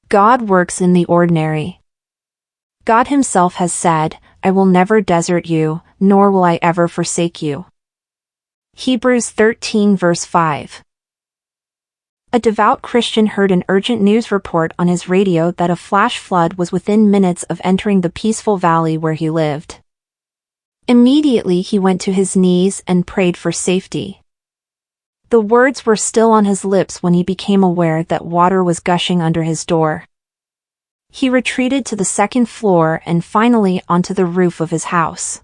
God works in the ordinary. God himself has said, I will never desert you, nor will I ever forsake you. Hebrews 13 verse 5. A devout Christian heard an urgent news report on his radio that a flash flood was within minutes of entering the peaceful valley where he lived. Immediately he went to his knees and prayed for safety. The words were still on his lips when he became aware that water was gushing under his door. He retreated to the second floor and finally onto the roof of his house.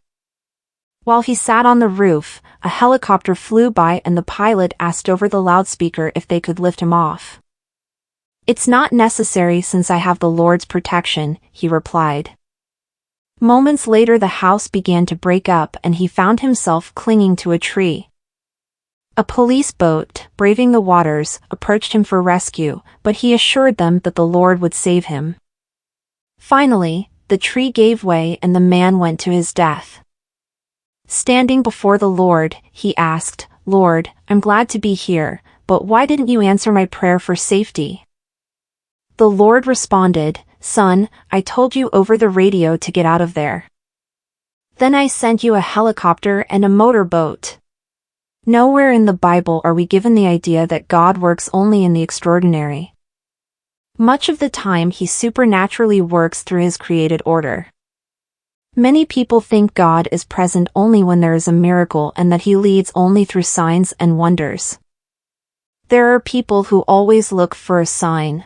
While he sat on the roof, a helicopter flew by and the pilot asked over the loudspeaker if they could lift him off. It's not necessary since I have the Lord's protection, he replied. Moments later the house began to break up and he found himself clinging to a tree. A police boat, braving the waters, approached him for rescue, but he assured them that the Lord would save him. Finally, the tree gave way and the man went to his death. Standing before the Lord, he asked, Lord, I'm glad to be here, but why didn't you answer my prayer for safety? The Lord responded, Son, I told you over the radio to get out of there. Then I sent you a helicopter and a motorboat. Nowhere in the Bible are we given the idea that God works only in the extraordinary. Much of the time he supernaturally works through his created order. Many people think God is present only when there is a miracle and that he leads only through signs and wonders. There are people who always look for a sign.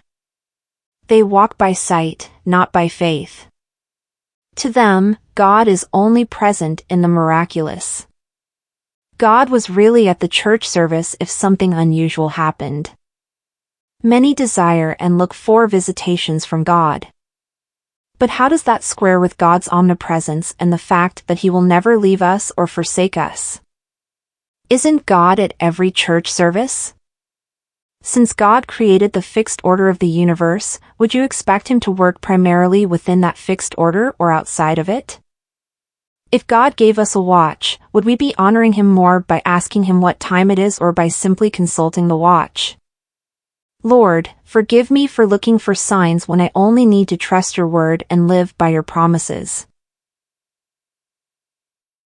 They walk by sight, not by faith. To them, God is only present in the miraculous. God was really at the church service if something unusual happened. Many desire and look for visitations from God. But how does that square with God's omnipresence and the fact that he will never leave us or forsake us? Isn't God at every church service? Since God created the fixed order of the universe, would you expect him to work primarily within that fixed order or outside of it? If God gave us a watch, would we be honoring him more by asking him what time it is or by simply consulting the watch? Lord, forgive me for looking for signs when I only need to trust your word and live by your promises.